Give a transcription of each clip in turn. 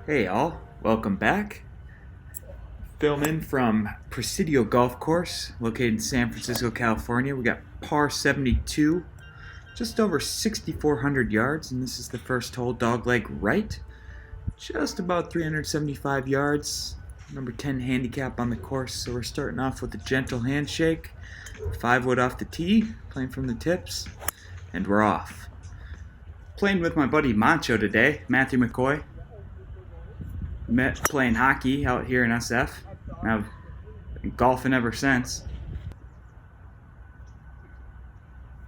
Hey all, welcome back. Filming from Presidio Golf Course, located in San Francisco, California. We got par 72, just over 6,400 yards, and this is the first hole, dogleg right. Just about 375 yards, number 10 handicap on the course, so we're starting off with a gentle handshake. 5 wood off the tee, playing from the tips, and we're off. Playing with my buddy Macho today, Matthew McCoy. Met playing hockey out here in SF, and I've been golfing ever since.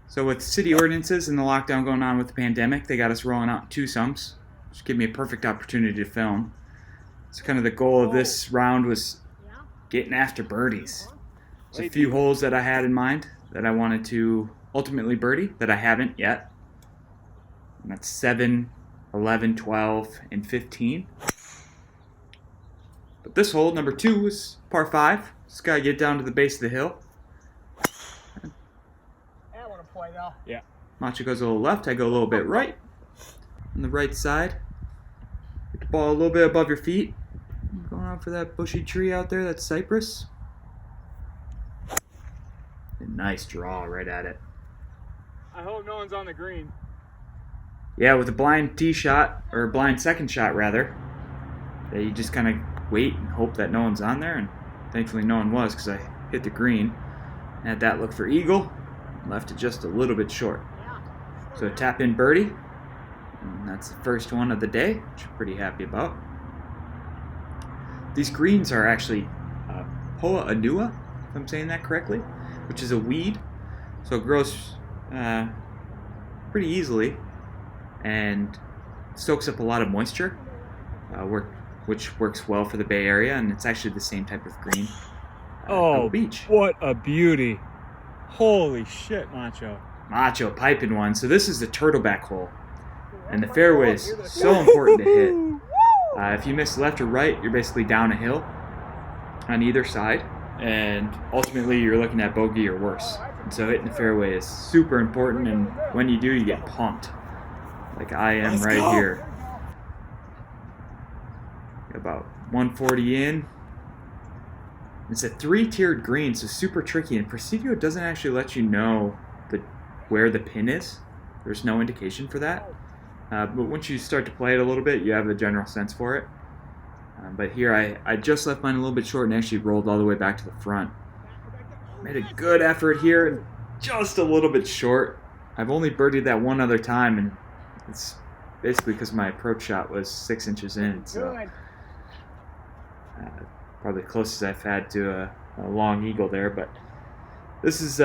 So with city ordinances and the lockdown going on with the pandemic, they got us rolling out in twosomes, which gave me a perfect opportunity to film. So kind of the goal of this round was getting after birdies. There's a few holes that I had in mind that I wanted to ultimately birdie that I haven't yet. And that's 7, 11, 12, and 15. But this hole, number 2, is par 5. Just gotta get down to the base of the hill. I want to play though. Yeah. Macho goes a little left, I go a little bit right. On the right side. Get the ball a little bit above your feet. Going on for that bushy tree out there, that's cypress. A nice draw right at it. I hope no one's on the green. Yeah, with a blind tee shot, or a blind second shot rather, you just kind of wait and hope that no one's on there, and thankfully no one was because I hit the green. Had that look for eagle, left it just a little bit short. So tap in birdie, and that's the first one of the day, which I'm pretty happy about. These greens are actually Poa annua, if I'm saying that correctly, which is a weed, so it grows pretty easily and soaks up a lot of moisture, which works well for the Bay Area, and it's actually the same type of green Pebble Beach. What a beauty. Holy shit, Macho. Macho piping one. So this is the turtleback hole, and the fairway is so important to hit. If you miss left or right, you're basically down a hill on either side, and ultimately you're looking at bogey or worse. And so hitting the fairway is super important, and when you do, you get pumped, like I am right here. About 140 in. It's a 3-tiered green, so super tricky, and Presidio doesn't actually let you know where the pin is. There's no indication for that. But once you start to play it a little bit, you have a general sense for it. But here I just left mine a little bit short and actually rolled all the way back to the front. Made a good effort here, and just a little bit short. I've only birdied that one other time, and it's basically because my approach shot was 6 inches in. So probably closest I've had to a long eagle there, but this is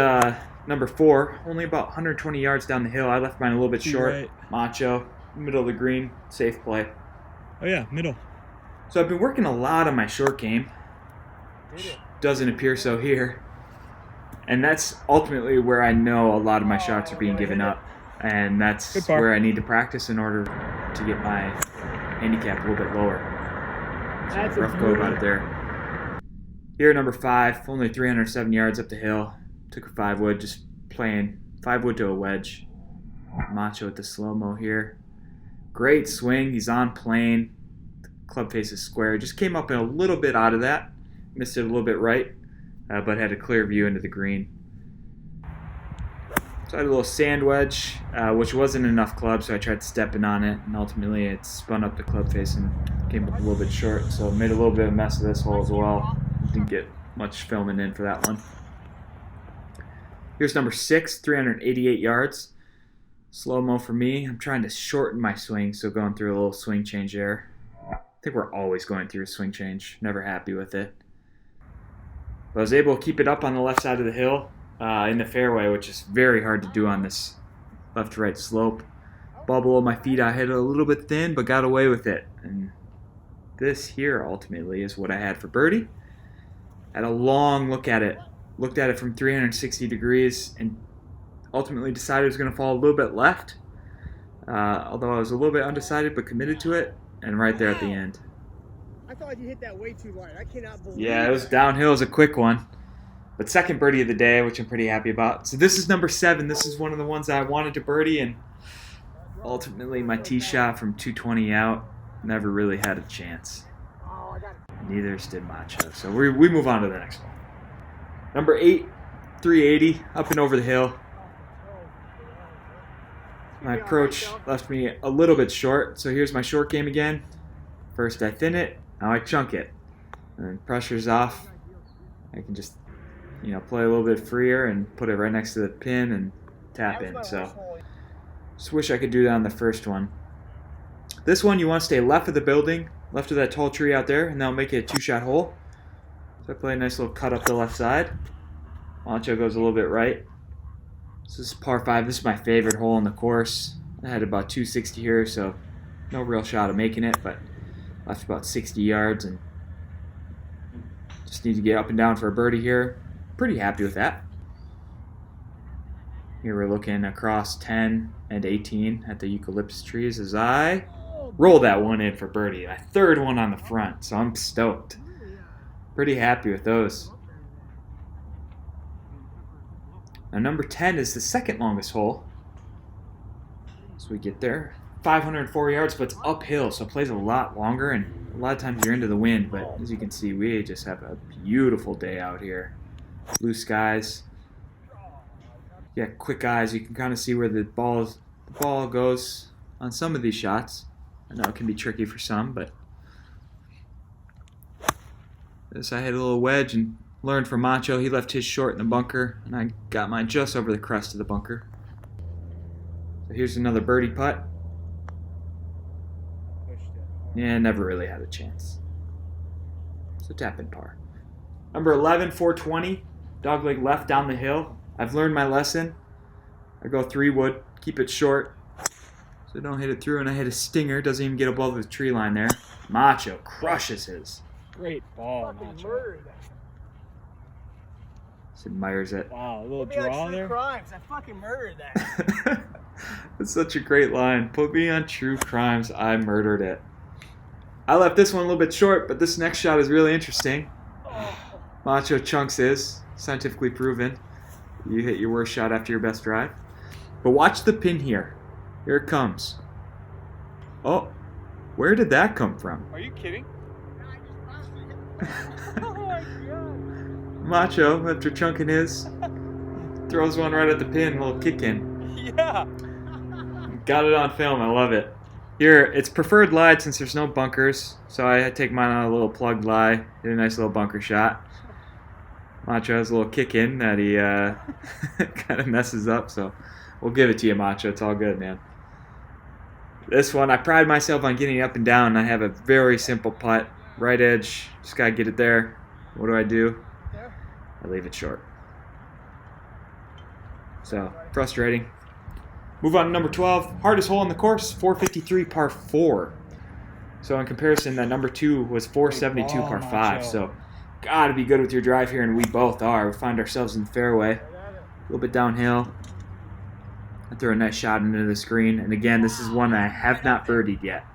number 4, only about 120 yards down the hill. I left mine a little bit short. Right. Macho, middle of the green, safe play. Oh yeah, middle. So I've been working a lot on my short game. Doesn't appear so here. And that's ultimately where I know a lot of my shots are being given up. And that's where I need to practice in order to get my handicap a little bit lower. That's Rough go about it there. Here, number 5, only 307 yards up the hill. Took a 5 wood, just playing 5 wood to a wedge. Macho with the slow-mo here. Great swing, he's on plane. The club face is square. Just came up a little bit out of that. Missed it a little bit right, but had a clear view into the green. So I had a little sand wedge, which wasn't enough club, so I tried stepping on it, and ultimately it spun up the club face and came up a little bit short, so made a little bit of a mess of this hole as well. Didn't get much filming in for that one. Here's number 6, 388 yards. Slow-mo for me. I'm trying to shorten my swing, so going through a little swing change there. I think we're always going through a swing change. Never happy with it. But I was able to keep it up on the left side of the hill in the fairway, which is very hard to do on this left-to-right slope. Ball below my feet, I hit it a little bit thin, but got away with it. And this here ultimately is what I had for birdie. Had a long look at it. Looked at it from 360 degrees and ultimately decided it was going to fall a little bit left. Although I was a little bit undecided, but committed to it. And right there at the end. I thought you hit that way too light. I cannot believe Yeah, it was downhill. It was a quick one. But second birdie of the day, which I'm pretty happy about. So this is number 7. This is one of the ones I wanted to birdie, and ultimately my tee shot from 220 out never really had a chance. Neither did Macho. So we move on to the next one. Number 8, 380, up and over the hill. My approach left me a little bit short, so here's my short game again. First I thin it, now I chunk it. And then pressure's off. I can just, play a little bit freer and put it right next to the pin and tap in. So just wish I could do that on the first one. This one you want to stay left of the building, left of that tall tree out there, and that'll make it a 2-shot hole. So I play a nice little cut up the left side. Macho goes a little bit right. This is par 5. This is my favorite hole on the course. I had about 260 here, so no real shot of making it, but left about 60 yards and just need to get up and down for a birdie here. Pretty happy with that. Here we're looking across 10 and 18 at the eucalyptus trees as I roll that one in for birdie. My third one on the front, so I'm stoked. Pretty happy with those. Now number 10 is the second longest hole. So we get there. 504 yards, but it's uphill, so it plays a lot longer, and a lot of times you're into the wind. But as you can see, we just have a beautiful day out here. Blue skies. Yeah, quick eyes. You can kind of see where the ball goes on some of these shots. I know it can be tricky for some, but this I hit a little wedge and learned from Macho. He left his short in the bunker, and I got mine just over the crest of the bunker. So here's another birdie putt. Yeah, never really had a chance. So tap in par. Number 11, 420. Dogleg left down the hill. I've learned my lesson. I go 3-wood, keep it short, so don't hit it through, and I hit a stinger. Doesn't even get above the tree line there. Macho crushes his. Great ball, Macho. Just admires it. Wow, a little draw there. Crimes. I fucking murdered that. That's such a great line. Put me on True Crimes. I murdered it. I left this one a little bit short, but this next shot is really interesting. Macho chunks his. Scientifically proven. You hit your worst shot after your best drive. But watch the pin here. Here it comes. Oh, where did that come from? Are you kidding? Oh my god. Macho, after chunking his, throws one right at the pin, a little kick in. Yeah. Got it on film, I love it. Here, it's preferred lie since there's no bunkers, so I take mine on a little plugged lie. Did a nice little bunker shot. Macho has a little kick in that he kind of messes up, so we'll give it to you, Macho. It's all good, man. This one, I pride myself on getting up and down. I have a very simple putt. Right edge, just got to get it there. What do? I leave it short. So, frustrating. Move on to number 12. Hardest hole on the course, 453 par 4. So in comparison, that number 2 was 472 par 5. So got to be good with your drive here, and we both are. We find ourselves in the fairway. A little bit downhill. I throw a nice shot into the screen. And again, this is one I have not birdied yet.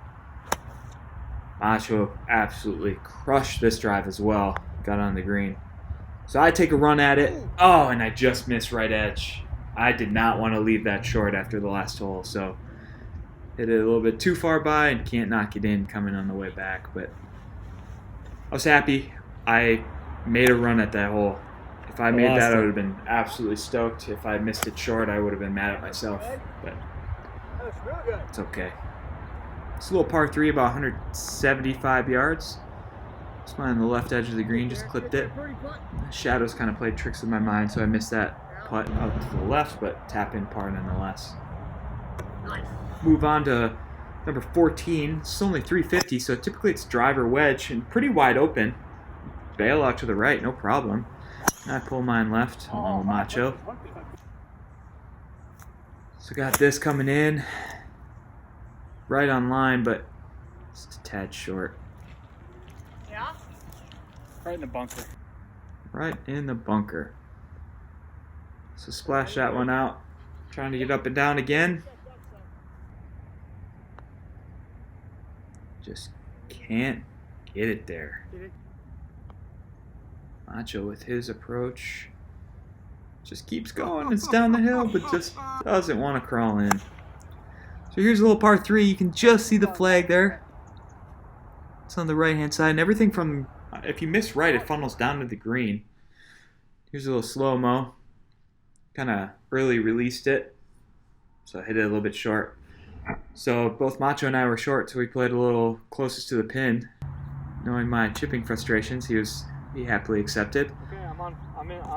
Macho absolutely crushed this drive as well. Got on the green. So I take a run at it. Oh, and I just missed right edge. I did not want to leave that short after the last hole, so hit it a little bit too far by and can't knock it in coming on the way back. But I was happy. I made a run at that hole. If I made that, I would have been absolutely stoked. If I missed it short, I would have been mad at myself. But it's okay. It's a little par 3, about 175 yards. Just on the left edge of the green, just clipped it. Shadows kind of played tricks with my mind, so I missed that putt out to the left, but tap in par nonetheless. Move on to number 14. It's only 350, so typically it's driver wedge and pretty wide open. Bail out to the right, no problem. I pull mine left along with Macho. So got this coming in. Right on line, but just a tad short. Yeah? Right in the bunker. Right in the bunker. So splash that one out. Trying to get up and down again. Just can't get it there. Macho with his approach. Just keeps going. It's down the hill, but just doesn't want to crawl in. So here's a little par 3. You can just see the flag there. It's on the right-hand side, and everything from, if you miss right, it funnels down to the green. Here's a little slow-mo. Kind of early released it, so I hit it a little bit short. So both Macho and I were short, so we played a little closest to the pin. Knowing my chipping frustrations, he happily accepted. Okay, I'm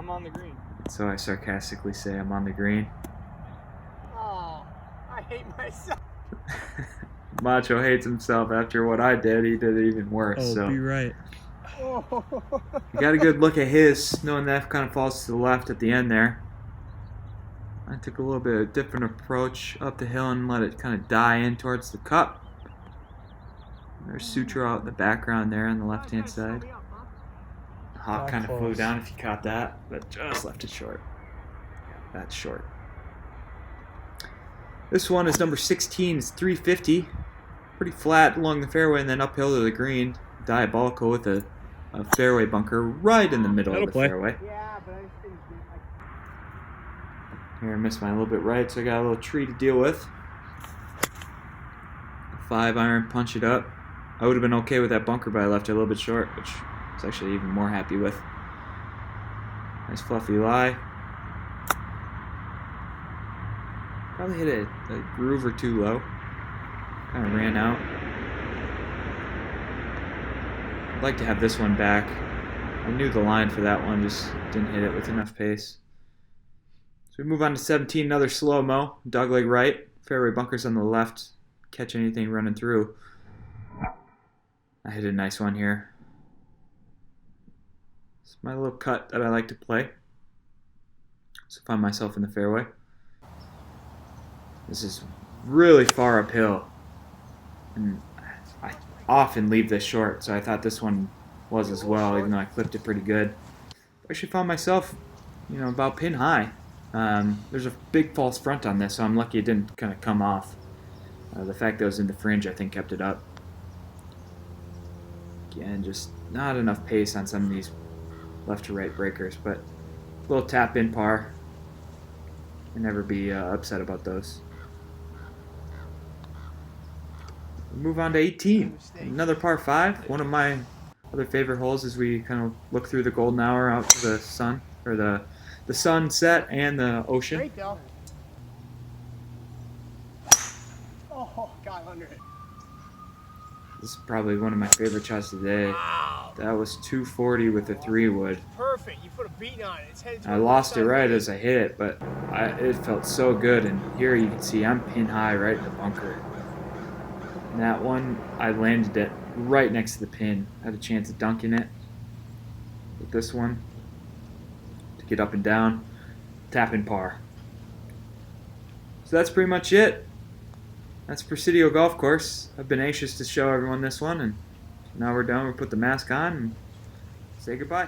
on the green. So I sarcastically say I'm on the green. Oh, I hate myself. Macho hates himself after what I did. He did it even worse. Oh, so be right. you got a good look at his, knowing that kind of falls to the left at the end there. I took a little bit of a different approach up the hill and let it kind of die in towards the cup. There's Sutra out in the background there on the left-hand side. The hawk kind of flew down if you caught that, but just left it short. Yeah, that's short. This one is number 16. It's 350. Pretty flat along the fairway and then uphill to the green. Diabolical with a fairway bunker right in the middle of the fairway. Yeah, but I just didn't Here I missed mine a little bit right, so I got a little tree to deal with. 5-iron, punch it up. I would have been okay with that bunker, but I left it a little bit short, which I was actually even more happy with. Nice fluffy lie. Probably hit a groove or two low. Kind of ran out. I'd like to have this one back. I knew the line for that one, just didn't hit it with enough pace. So we move on to 17, another slow-mo. Dogleg right, fairway bunkers on the left. Catch anything running through. I hit a nice one here. It's my little cut that I like to play. So find myself in the fairway. This is really far uphill. And I often leave this short, so I thought this one was as well, even though I clipped it pretty good. I actually found myself, about pin high. There's a big false front on this, so I'm lucky it didn't kind of come off. The fact that it was in the fringe, I think, kept it up. Again, just not enough pace on some of these left to right breakers, but a little tap in par. I'd never be upset about those. We'll move on to 18. Another par 5. One of my other favorite holes as we kind of look through the golden hour out to the sun, or the sunset and the ocean. Great, though. Oh, got under it. This is probably one of my favorite shots today. Wow. That was 240 with a 3-wood. Perfect. You put a beat on it. It's headed I lost it right as I hit it, but it felt so good. And here you can see I'm pin high right in the bunker. And that one, I landed it right next to the pin. I had a chance of dunking it. With this one, to get up and down, tap in par. So that's pretty much it. That's Presidio Golf Course. I've been anxious to show everyone this one, and now we're done. We'll put the mask on and say goodbye.